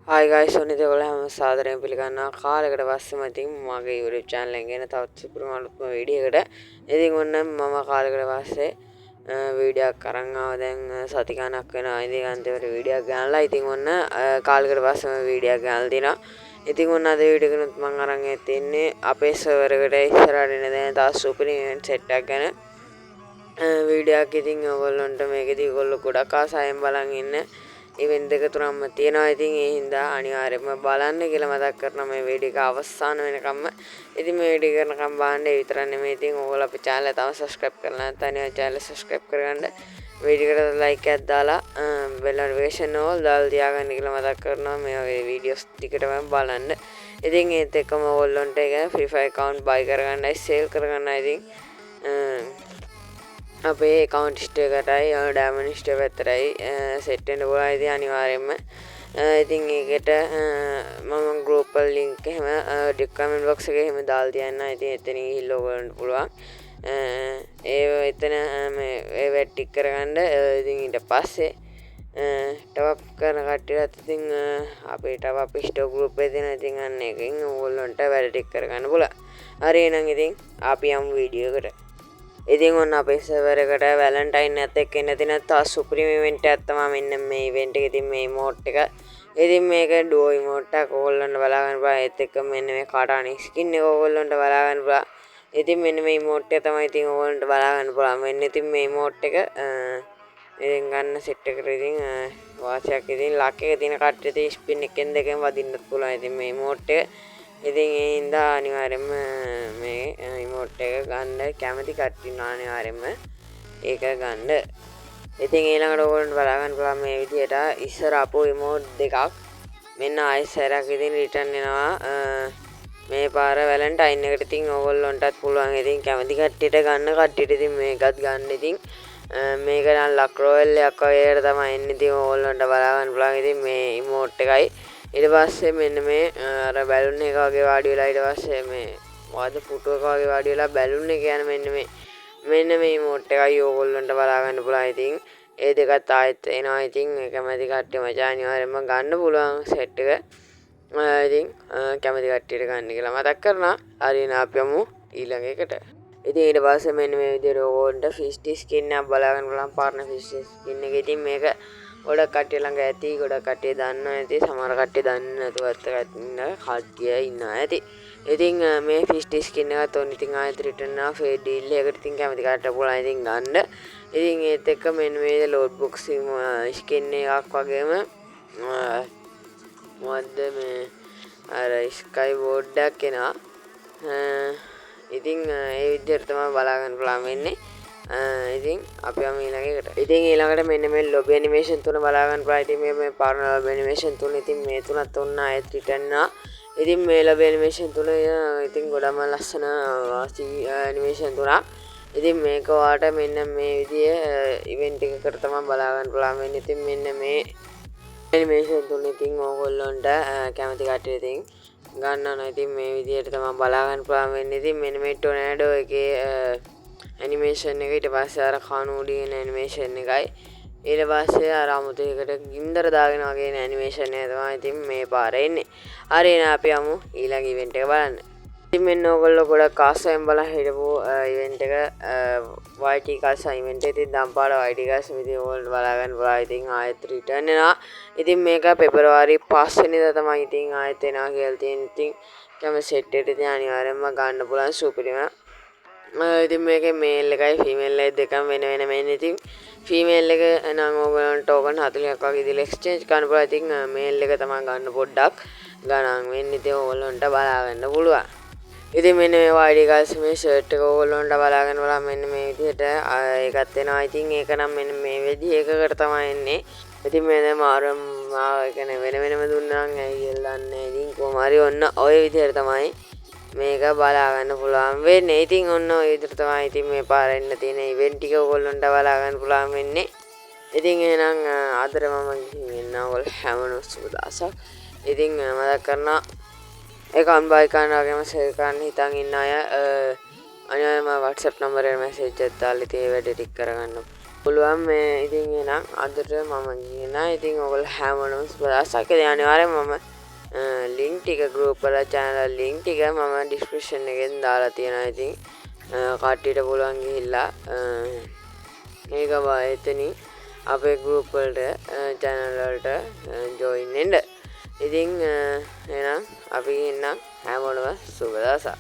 Hi guys, Sunny Deola හැම සාදරයෙන් පිළිගන්නවා කාලයකට පස්සෙම ඉතින් මගේ YouTube channel එකෙන් ගෙන තවත් සුපිරි මාළුත්ම වීඩියෝ එකකට. ඉතින් ඔන්න මම කාලයකට පස්සේ වීඩියෝ එකක් අරන් ආවා. දැන් සති ගණනක් වෙනවා. ඉතින් අන්තිමට වීඩියෝ එකක් ගන්නලා ඉතින් ඔන්න කාලයකට පස්සෙම වීඩියෝ එකක් ගන්නලා තිනවා. ඉතින් ඔන්න අද වීඩියෝ එකනොත් මම අරන් තින්නේ අපේ සර්වර් එකට ඉස්සරහට එන දැන් තවත් සුපිරි ඉවෙන්ට් සෙට් එකක් ගැන වීඩියෝ එකක්. ඉතින් ඔයගොල්ලන්ට මේකදී ඔයගොල්ලෝ ගොඩක් ආසාවෙන් බලන් ඉන්න ඉවෙන්ට් දෙක තුනක්ම තියෙනවා. ඉතින් ඒ හින්දා අනිවාර්යයෙන්ම බලන්න කියලා මතක් කරනවා මේ වීඩියෝ එක අවසාන වෙනකම්ම. ඉතින් මේ වීඩියෝ එක කරනකම් බලන්න. ඒ විතරක් නෙමෙයි ඉතින් ඔයගොල්ලෝ අපේ channel එක තව subscribe කරලා නැත්නම් අනිවාර්යයෙන් channel එක subscribe කරගන්න. වීඩියෝ එකට like එකක් දාලා bell notification all දාලා තියාගන්න කියලා මතක් කරනවා. මේ වගේ වීඩියෝස් ටිකටම බලන්න. ඉතින් ඒත් එක්කම ඔයගොල්ලන්ට ඒක free fire account buy කරගන්නයි sale කරගන්නයි ඉතින් අපේ account history එකටයි diamond history පැත්තටයි set වෙන්න පුළුවන්. ඉතින් අනිවාර්යයෙන්ම ඉතින් ඒකට මම group වල link එහෙම comment box එකේ එහෙම දාලා තියන්න. ඉතින් එතනින් ගිහිල්ලා ඔයගොල්ලන්ට පුළුවන් ඒ එතන මේ ඒ වැට් කරගන්න. ඉතින් ඊට පස්සේ top up කරන කට්ටියත් ඉතින් අපේ top up stock group එකේ තියෙන ඉතින් අන්න එකෙන් ඔයගොල්ලන්ට වැඩ ටික කරගන්න පුළුවන්. හරි එහෙනම් ඉතින් අපි යමු වීඩියෝ එකට. ඉතින් ඔන්න අපේ සර්වර් එකට වැලන්ටයින් එකත් එක්ක එන්න තියෙන තවත් සුපිරිම ඉවෙන්ට් එකක් තමයි මෙන්න මේ ඉවෙන්ට් එක. ඉතින් මේ ඉමෝට් එක ඉතින් මේක ඩුවෝ ඉමෝට් එකක්. ඕගොල්ලන්ට බලා ගන්න පුළුවන්. ඒත් එක්ක මෙන්න මේ කාටානික් ස්කින් එක ඕගොල්ලන්ට බලා ගන්න පුළුවන්. ඉතින් මෙන්න මේ ඉමෝට් එක තමයි ඉතින් ඕගොල්ලන්ට බලා ගන්න පුළුවන්. මෙන්න ඉතින් මේ ඉමෝට් එක ඉතින් ගන්න සෙට් එකට ඉතින් වාසියක් ඉතින් ලක් එක තියෙන කට්ටියට ස්පින් එකෙන් දෙකෙන් වදින්නත් පුළුවන්. ඉතින් මේ ඉමෝට් එක ඉතින් ඒ හින්දා අනිවාර්යයෙන්ම මේ ඉමෝට් එක ගන්න කැමති කට්ටිය අනිවාර්යයෙන්ම ඒක ගන්න. ඉතින් ඊළඟට ඕගොල්ලන්ට බලා ගන්න පුළුවන් මේ විදියට ඉස්සර අපෝ ඉමෝට් දෙකක් මෙන්න ආයෙසරක් ඉතින් රිටර්න් වෙනවා මේ පාර වැලන්ටයින් එකට. ඉතින් ඕගොල්ලන්ටත් පුළුවන් ඉතින් කැමති කට්ටියට ගන්න කට්ටියට ඉතින් මේකත් ගන්න. ඉතින් මේක නම් ලක් රොයල් එකක් වගේ තමයි එන්නේ. ඉතින් ඕගොල්ලන්ට බලා ගන්න පුළුවන් ඉතින් මේ ඉමෝට් එකයි. ඊට පස්සේ මෙන්න මේ අර බැලුන් එක වගේ වාඩි වෙලා ඊට පස්සේ මේ මොකද්ද පුටුවක වගේ වාඩි වෙලා බැලුන් එක යන මෙන්න මේ ඉමෝට් එකයි ඕගොල්ලන්ට බලා ගන්න පුළුවන්. ඉතින් ඒ දෙකත් ආයෙත් එනවා. ඉතින් කැමති කට්ටිය මචං අනිවාර්යයෙන්ම ගන්න පුළුවන් සෙට් එක. ඉතින් කැමති කට්ටියට ගන්න කියලා මතක් කරනවා. හරි එහෙනම් අපි යමු ඊළඟ එකට. ඉතින් ඊට පස්සේ මෙන්න මේ විදිහට ඕගොල්ලන්ට ෆිෂ් ස්කින් එකක් බලා ගන්න පුළුවන්. පාර්ට්නර් ෆිෂ් ස්කින් එක. ඉතින් මේක ගොඩක් කට්ටිය ළඟ ඇති. ගොඩක් කට්ටිය දන්නවා ඇති. සමහර කට්ටිය දන්නේ නැතුව කට්ටිය ඉන්නවා ඇති. ඉතින් මේ ෆිෂ් ස්කින් එකත් ඔන්න ඉතින් ආයෙත් රිටර්න් වෙනවා ෆේඩ් ඩීල් එකකට. ඉතින් කැමති කට්ටියට පුළුවන් ඉතින් ගන්න. ඉතින් ඒත් එක්ක මෙන්න මේ ලෝඩ් බොක්ස් ස්කින් එකක් වගේම මොකද්ද මේ අර ස්කයි බෝඩ් එකක් එනවා. ඉතින් ඒ විදිහට තමයි බලා ගන්න පුළුවන් වෙන්නේ. ඉතින් අපි යමු ඊළඟ එකට. ඉතින් ඊළඟට මෙන්න මේ ලොබි ඇනිමේෂන් තුන බලා ගන්න පුළුවන්. ඉතින් මේ පාරන ලොබි ඇනිමේෂන් තුන ඉතින් මේ තුනත් ඔන්න ආයෙත් රිටර්න් වෙනවා. ඉතින් මේ ලොබි ඇනිමේෂන් තුන ඉතින් ගොඩම ලස්සන ඇනිමේෂන් තුනක්. ඉතින් මේක ඔයාලට මෙන්න මේ විදිහේ ඉවෙන්ට් එකකට තමයි බලා ගන්න පුළුවන් වෙන්නේ. ඉතින් මෙන්න මේ ඇනිමේෂන් තුන ඉතින් ඕගොල්ලන්ට කැමති කට්ටිය ඉතින් ගන්නවා. ඉතින් මේ විදිහට තමයි බලා ගන්න පුළුවන් වෙන්නේ. ඉතින් මෙන්න මේ ටොනෑඩෝ එකේ ඇනිමේෂන් එක ඊට පස්සේ අර කණුඩියන ඇනිමේෂන් එකයි ඊට පස්සේ අර අමුතේකට ගින්දර දාගෙන වගේ ඇනිමේෂන් එක තමයි ඉතින් මේ පාරේ එන්නේ. හරි එහෙනම් අපි යමු ඊළඟ ඉවෙන්ට් එක බලන්න. ඉතින් මෙන්න ඕගොල්ලෝ ගොඩක් ආසයෙන් බලන් හිටපු ඉවෙන්ට් එක YT කාස් ඉවෙන්ට් එක. ඉතින් දම්පාඩ YT කාස් ඉතින් ඕගොල්ලෝ බලා ගන්න පුළුවන්. ඉතින් ආයෙත් රිටර්න් වෙනවා. ඉතින් මේක පෙබරවාරි 5 වෙනිදා තමයි ඉතින් ආයෙත් එනවා කියලා තියෙන. ඉතින් කැම සෙට් එකට ඉතින් අනිවාර්යයෙන්ම ගන්න පුළුවන් සුපිරිම. ඉතින් මේකේ මේල් එකයි ෆීමේල් එකයි දෙකම වෙන වෙනම එන්නේ. ඉතින් ෆීමේල් එක නම් ඕගොල්ලන්ට ටෝකන් 40ක් වගේ ඉතින් එක්ස්චේන්ජ් කරන්න පුළුවන්. ඉතින් මේල් එක තමයි ගන්න පොඩ්ඩක් ගණන් වෙන්නේ. ඉතින් ඕගොල්ලන්ට බලා ගන්න පුළුවන්. ඉතින් මෙන්න මේ YT ගල්ස් මේ ෂර්ට් එක ඕගොල්ලන්ට බලා ගන්න පුළුවන්. මෙන්න මේ විදිහට ඒකත් එනවා. ඉතින් ඒක නම් මෙන්න මේ විදිහ එකකට තමයි එන්නේ. ඉතින් මේ මාරම් කියන්නේ වෙන වෙනම දුන්නා නම් ඇයි යල්ලන්නේ. ඉතින් කොහොම හරි ඔන්න ওই විදිහට තමයි මේක බලා ගන්න පුළුවන් වෙන්නේ. ඉතින් ඔන්න ඔය විදිහට තමයි ඉතින් මේ පාර එන්න තියෙන ඉවෙන්ට් ටික ඕගොල්ලන්ට බලා ගන්න පුළුවන් වෙන්නේ. ඉතින් එහෙනම් අදට මම ගිහින් එන්න ඕගොල්ලෝ හැමෝම සුබ දවසක්. ඉතින් මතක් කරනවා account buy කරන වගේම share කරන්න හිතන් ඉන්න අය අනිවාර්යයෙන්ම WhatsApp නම්බර් එකට message එකක් දාලා ඉතින් ඒ වැඩ ටික කරගන්න. පුළුවන් මේ ඉතින් එහෙනම් අදට මම කියනවා ඉතින් ඔයගොල්ලෝ හැමෝටම සුබ දවසක්. ඉතින් අනිවාර්යෙන්ම මම ලින්ක් ටික ගෲප් වල channel ලින්ක් ටික මම description එකෙන් දාලා තියෙනවා. ඉතින් කට්ටියට පුළුවන් ගිහිල්ලා මේක එතනින් අපේ ගෲප් වලට channel වලට join වෙන්න. ඉතින් එහෙනම් අපි ඉන්නම් හැමෝටම සුබ දවසක්.